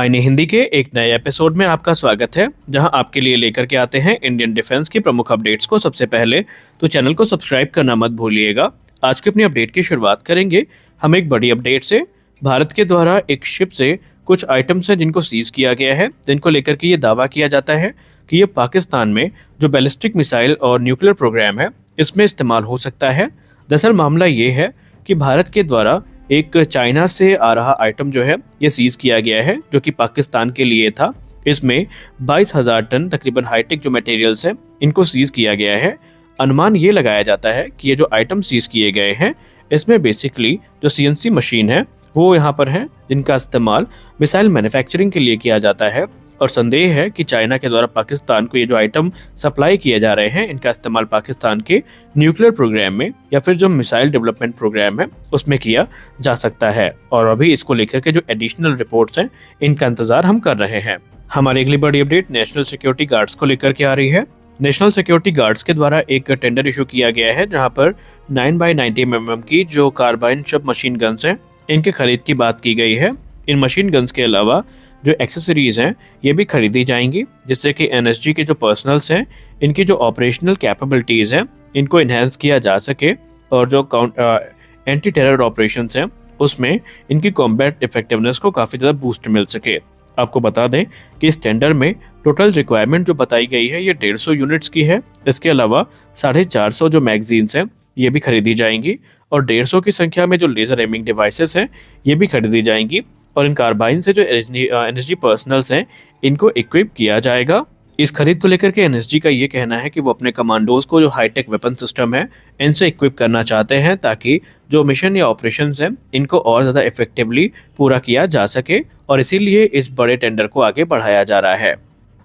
आईने हिंदी के एक नए एपिसोड में आपका स्वागत है, जहां आपके लिए लेकर के आते हैं इंडियन डिफेंस की प्रमुख अपडेट्स को सबसे पहले। तो चैनल को सब्सक्राइब करना मत भूलिएगा। आज की अपनी अपडेट की शुरुआत करेंगे हम एक बड़ी अपडेट से। भारत के द्वारा एक शिप से कुछ आइटम्स हैं जिनको सीज किया गया है, जिनको लेकर के ये दावा किया जाता है कि ये पाकिस्तान में जो बैलिस्टिक मिसाइल और न्यूक्लियर प्रोग्राम है इसमें इस्तेमाल हो सकता है। दरअसल मामला ये है कि भारत के द्वारा एक चाइना से आ रहा आइटम जो है ये सीज किया गया है, जो कि पाकिस्तान के लिए था। इसमें 22,000 टन तकरीबन हाईटेक जो मटेरियल्स हैं इनको सीज किया गया है। अनुमान ये लगाया जाता है कि ये जो आइटम सीज किए गए हैं इसमें बेसिकली जो सीएनसी मशीन है वो यहाँ पर है, जिनका इस्तेमाल मिसाइल मैन्युफैक्चरिंग के लिए किया जाता है। और संदेह है कि चाइना के द्वारा पाकिस्तान को ये जो आइटम सप्लाई किए जा रहे हैं इनका इस्तेमाल पाकिस्तान के न्यूक्लियर प्रोग्राम में या फिर जो मिसाइल डेवलपमेंट प्रोग्राम है उसमें किया जा सकता है। और अभी इसको लेकर के जो एडिशनल रिपोर्ट्स हैं इनका इंतजार हम कर रहे हैं। हमारी अगली बड़ी अपडेट नेशनल सिक्योरिटी गार्ड्स को लेकर के आ रही है। नेशनल सिक्योरिटी गार्ड्स के द्वारा एक टेंडर इशू किया गया है, जहां पर 9x90 mm की जो कार्बाइन सब मशीन गन्स हैं इनके खरीद की बात की गई है। इन मशीन गन्स के अलावा जो एक्सेसरीज हैं ये भी खरीदी जाएंगी, जिससे कि एनएसजी के जो पर्सनल्स हैं इनकी जो ऑपरेशनल कैपेबिलिटीज़ हैं इनको इन्हेंस किया जा सके और जो एंटी टेरर ऑपरेशंस हैं उसमें इनकी कॉम्बैट इफेक्टिवनेस को काफ़ी ज़्यादा बूस्ट मिल सके। आपको बता दें कि इस टेंडर में टोटल रिक्वायरमेंट जो बताई गई है ये 150 यूनिट्स की है। इसके अलावा 450 जो मैगजीन्स हैं ये भी खरीदी जाएंगी और 150 की संख्या में जो लेज़र एमिंग डिवाइसेस हैं ये भी खरीदी जाएंगी। और इन कार्बाइन से जो एनएसजी पर्सनल्स हैं इनको इक्विप किया जाएगा। इस खरीद को लेकर के एनएसजी का ये कहना है कि वो अपने कमांडोज को जो हाईटेक वेपन सिस्टम है इनसे इक्विप करना चाहते हैं, ताकि जो मिशन या ऑपरेशंस हैं इनको और ज़्यादा इफेक्टिवली पूरा किया जा सके, और इसीलिए इस बड़े टेंडर को आगे बढ़ाया जा रहा है।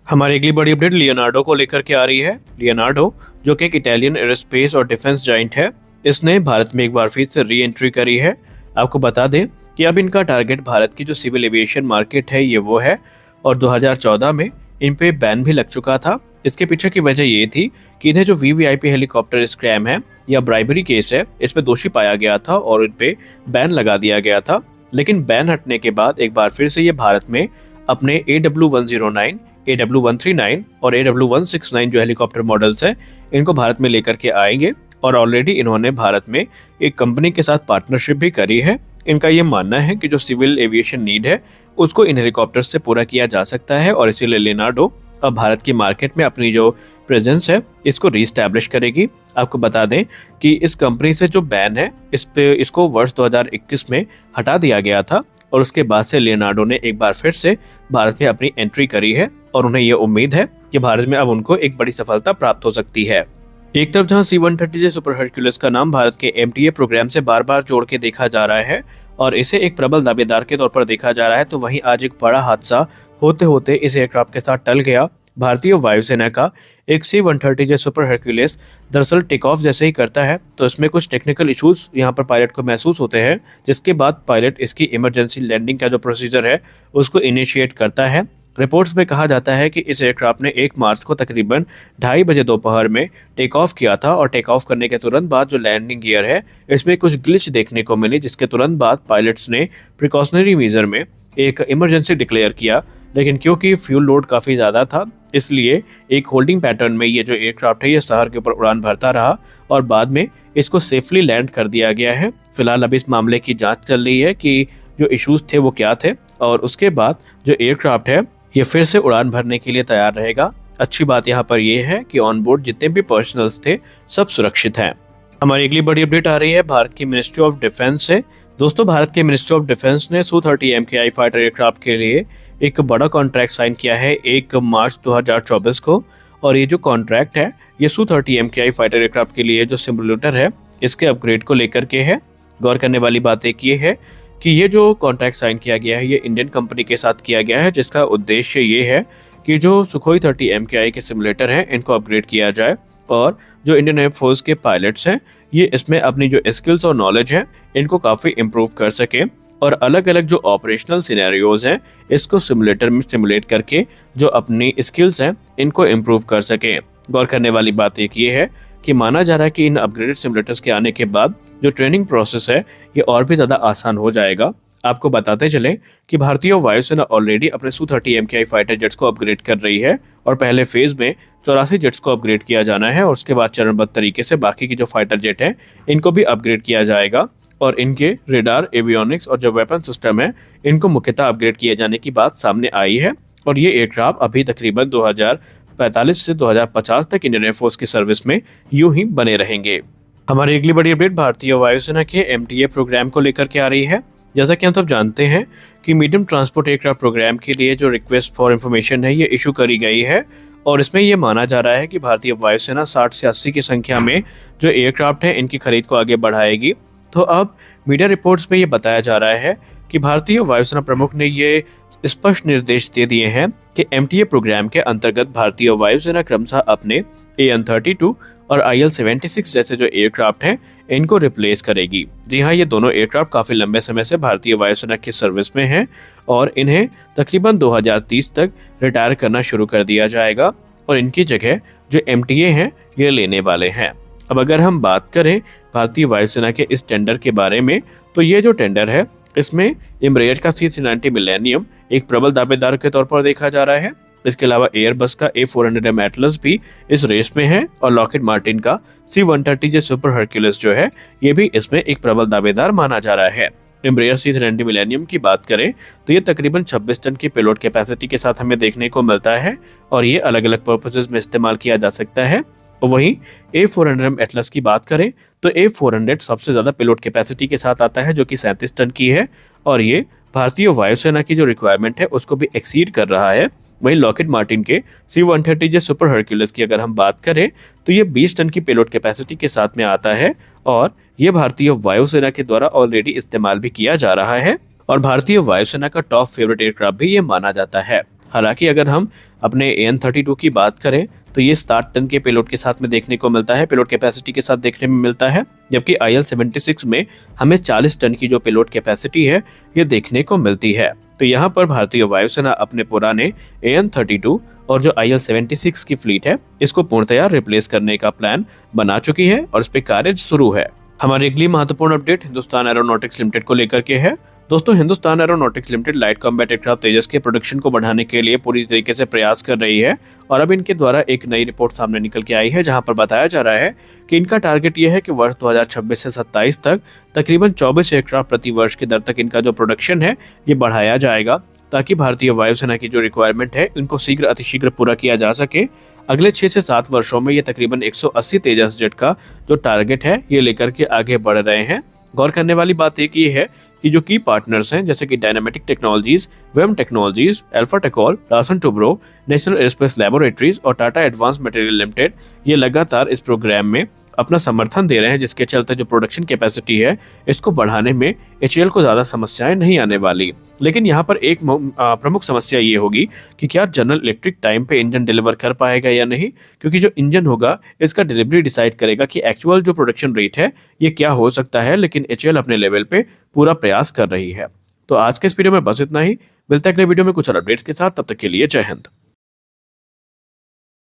हमारी अगली बड़ी अपडेट लियोनार्डो को लेकर के आ रही है। लियोनार्डो जो कि एक इटालियन एरोस्पेस और डिफेंस जाइंट है, इसने भारत में एक बार फिर से री एंट्री करी है। आपको बता दें कि अब इनका टारगेट भारत की जो सिविल एविएशन मार्केट है ये वो है, और 2014 में इन पे बैन भी लग चुका था। इसके पीछे की वजह ये थी कि इन्हें जो वीवीआईपी हेलीकॉप्टर स्कैम है या ब्राइबरी केस है इसमें दोषी पाया गया था और इन पे बैन लगा दिया गया था। लेकिन बैन हटने के बाद एक बार फिर से ये भारत में अपने AW109, AW139 और AW169 जो हेलीकॉप्टर मॉडल्स हैं इनको भारत में लेकर के आएंगे। और ऑलरेडी इन्होंने भारत में एक कंपनी के साथ पार्टनरशिप भी करी है। इनका ये मानना है कि जो सिविल एविएशन नीड है उसको इन हेलीकॉप्टर्स से पूरा किया जा सकता है, और इसीलिए लियोनार्डो अब भारत की मार्केट में अपनी जो प्रेजेंस है इसको रीस्टैब्लिश करेगी। आपको बता दें कि इस कंपनी से जो बैन है इसको वर्ष 2021 में हटा दिया गया था, और उसके बाद से लियोनार्डो ने एक बार फिर से भारत में अपनी एंट्री करी है, और उन्हें ये उम्मीद है कि भारत में अब उनको एक बड़ी सफलता प्राप्त हो सकती है। एक तरफ जहां C-130J सुपर हरक्यूलिस का नाम भारत के MTA प्रोग्राम से बार बार जोड़ के देखा जा रहा है और इसे एक प्रबल दावेदार के तौर पर देखा जा रहा है, तो वहीं आज एक बड़ा हादसा होते होते इस एयरक्राफ्ट के साथ टल गया। भारतीय वायुसेना का एक C-130J सुपर हरक्यूलिस दरअसल टेक ऑफ जैसे ही करता है तो इसमें कुछ टेक्निकल इशूज यहाँ पर पायलट को महसूस होते हैं, जिसके बाद पायलट इसकी इमरजेंसी लैंडिंग का जो प्रोसीजर है उसको इनिशिएट करता है। रिपोर्ट्स में कहा जाता है कि इस एयरक्राफ्ट ने 1 मार्च को तकरीबन 2:30 बजे दोपहर में टेक ऑफ किया था, और टेक ऑफ करने के तुरंत बाद जो लैंडिंग गियर है इसमें कुछ ग्लिच देखने को मिली, जिसके तुरंत बाद पायलट्स ने प्रिकॉशनरी मेजर में एक इमरजेंसी डिक्लेयर किया। लेकिन क्योंकि फ्यूल लोड काफ़ी ज़्यादा था इसलिए एक होल्डिंग पैटर्न में ये जो एयरक्राफ्ट है ये शहर के ऊपर उड़ान भरता रहा, और बाद में इसको सेफली लैंड कर दिया गया है। फिलहाल अभी इस मामले की जाँच चल रही है कि जो इशूज़ थे वो क्या थे, और उसके बाद जो एयरक्राफ्ट है ये फिर से उड़ान भरने के लिए तैयार रहेगा। अच्छी बात यहाँ पर यह है कि ऑन बोर्ड जितने भी पर्सनल्स थे सब सुरक्षित हैं। हमारी अगली बड़ी अपडेट आ रही है भारत की मिनिस्ट्री ऑफ डिफेंस से। दोस्तों, भारत की मिनिस्ट्री ऑफ डिफेंस ने Su-30 MKI फाइटर एयरक्राफ्ट के लिए एक बड़ा कॉन्ट्रैक्ट साइन किया है 1 मार्च 2024 को, और ये जो कॉन्ट्रैक्ट है ये Su-30 MKI फाइटर एयरक्राफ्ट के लिए जो सिमुलेटर है इसके अपग्रेड को लेकर के है। गौर करने वाली बात एक ये है कि ये जो कॉन्ट्रैक्ट साइन किया गया है ये इंडियन कंपनी के साथ किया गया है, जिसका उद्देश्य ये है कि जो Sukhoi 30 MKI के सिमुलेटर हैं इनको अपग्रेड किया जाए, और जो इंडियन एयरफोर्स के पायलट्स हैं ये इसमें अपनी जो स्किल्स और नॉलेज है इनको काफ़ी इम्प्रूव कर सके, और अलग अलग जो ऑपरेशनल सिनेरियोज हैं इसको सिमुलेटर में सिमुलेट करके जो अपनी स्किल्स हैं इनको इम्प्रूव कर सके। गौर करने वाली बात एक ये है कि माना जा रहा है कि इन अपग्रेडेड सिमुलेटर्स के आने के बाद जो ट्रेनिंग प्रोसेस है ये और भी ज़्यादा आसान हो जाएगा। आपको बताते चले कि भारतीय वायुसेना ऑलरेडी अपने Su-30 MKI फाइटर जेट्स को अपग्रेड कर रही है और पहले फेज में 84 जेट्स को अपग्रेड किया जाना है और उसके बाद चरणबद्ध तरीके से बाकी की जो फाइटर जेट है इनको भी अपग्रेड किया जाएगा और इनके रेडार, एवियोनिक्स और जो वेपन सिस्टम है इनको मुख्यतः अपग्रेड किए जाने की बात सामने आई है। और ये एयरक्राफ्ट अभी तकरीबन 2045 से 2050 तक इंडियन एयरफोर्स की सर्विस में यूं ही बने रहेंगे। हमारी अगली बड़ी अपडेट भारतीय वायुसेना के MTA प्रोग्राम को लेकर के आ रही है। जैसा कि हम सब जानते हैं कि मीडियम ट्रांसपोर्ट एयरक्राफ्ट प्रोग्राम के लिए जो रिक्वेस्ट फॉर इंफॉर्मेशन है ये इशू करी गई है और इसमें ये माना जा रहा है कि भारतीय वायुसेना 60 से 80 की संख्या में जो एयरक्राफ्ट है इनकी खरीद को आगे बढ़ाएगी। तो अब मीडिया रिपोर्ट्स में ये बताया जा रहा है कि भारतीय वायुसेना प्रमुख ने ये स्पष्ट निर्देश दे दिए हैं कि MTA प्रोग्राम के अंतर्गत भारतीय वायुसेना क्रमशः अपने AN-32 और IL-76 जैसे जो एयरक्राफ्ट हैं इनको रिप्लेस करेगी। जी हाँ, ये दोनों एयरक्राफ्ट काफ़ी लंबे समय से भारतीय वायुसेना की सर्विस में हैं और इन्हें तकरीबन 2030 तक रिटायर करना शुरू कर दिया जाएगा और इनकी जगह जो MTA हैं ये लेने वाले हैं। अब अगर हम बात करें भारतीय वायुसेना के इस टेंडर के बारे में तो ये जो टेंडर है इसमें एम्ब्रेयर का C-390 मिलेनियम एक प्रबल दावेदार के तौर पर देखा जा रहा है। इसके अलावा एयरबस का A400M एटलस भी इस रेस में है और लॉकहीड मार्टिन का C-130J सुपर हरक्यूलिस जो है ये भी इसमें एक प्रबल दावेदार माना जा रहा है। एम्ब्रेयर C-390 मिलेनियम की बात करें तो ये तकरीबन 26 टन की पेलोड कैपेसिटी के साथ हमें देखने को मिलता है और ये अलग अलग पर्पसेस में इस्तेमाल किया जा सकता है। और वहीं A400M एटलस की बात करें तो A400 सबसे ज़्यादा पेलोड कैपेसिटी के साथ आता है जो कि 37 टन की है और ये भारतीय वायुसेना की जो रिक्वायरमेंट है उसको भी एक्सीड कर रहा है। वहीं लॉकहीड मार्टिन के C-130J सुपर हरक्यूलिस की अगर हम बात करें तो ये 20 टन की पेलोड कैपेसिटी के साथ में आता है और ये भारतीय वायुसेना के द्वारा ऑलरेडी इस्तेमाल भी किया जा रहा है और भारतीय वायुसेना का टॉप फेवरेट एयरक्राफ्ट भी ये माना जाता है। हालांकि अगर हम अपने AN-32 की बात करें तो ये 60 टन के पेलोड के साथ में देखने को मिलता है, पेलोड कैपेसिटी के साथ देखने में मिलता है, जबकि IL-76 में हमें 40 टन की जो पेलोड कैपेसिटी है ये देखने को मिलती है। तो यहाँ पर भारतीय वायुसेना अपने पुराने AN-32 और जो IL-76 की फ्लीट है इसको पूर्णतया रिप्लेस करने का प्लान बना चुकी है और इस पे कार्य शुरू है। हमारी अगली महत्वपूर्ण अपडेट हिंदुस्तान एरोनॉटिक्स लिमिटेड को लेकर के है। दोस्तों, Hindustan aeronautics limited light combat aircraft Tejas के प्रोडक्शन को बढ़ाने के लिए पूरी तरीके से प्रयास कर रही है और अब इनके द्वारा एक नई रिपोर्ट सामने निकल के आई है जहां पर बताया जा रहा है कि इनका टारगेट ये है कि वर्ष 2026 से 27 तक तकरीबन 24 एयरक्राफ्ट प्रति वर्ष की दर तक इनका जो प्रोडक्शन है ये बढ़ाया जाएगा ताकि भारतीय वायुसेना की जो रिक्वायरमेंट है इनको शीघ्र अतिशीघ्र पूरा किया जा सके। अगले 6 से 7 वर्षों में ये तकरीबन 180 तेजस जेट का जो टारगेट है ये लेकर के आगे बढ़ रहे हैं। गौर करने वाली बात एक ये है कि जो की पार्टनर्स हैं जैसे कि Dynamatic technologies, VEM technologies, Alpha Tocol, Larsen Toubro, national aerospace laboratories और टाटा एडवांस मटेरियल लिमिटेड ये लगातार इस प्रोग्राम में अपना समर्थन दे रहे हैं, जिसके चलते जो प्रोडक्शन कैपेसिटी है इसको बढ़ाने में HAL को ज़्यादा समस्याएं नहीं आने वाली। लेकिन यहाँ पर एक प्रमुख समस्या ये होगी कि क्या जनरल इलेक्ट्रिक टाइम पे इंजन डिलीवर कर पाएगा या नहीं, क्योंकि जो इंजन होगा इसका डिलीवरी डिसाइड करेगा कि एक्चुअल जो प्रोडक्शन रेट है ये क्या हो सकता है। लेकिन HAL अपने लेवल पे पूरा प्रयास कर रही है। तो आज के इस वीडियो में बस इतना ही। मिलता है अगले वीडियो में कुछ और अपडेट्स के साथ, तब तक के लिए जय हिंद।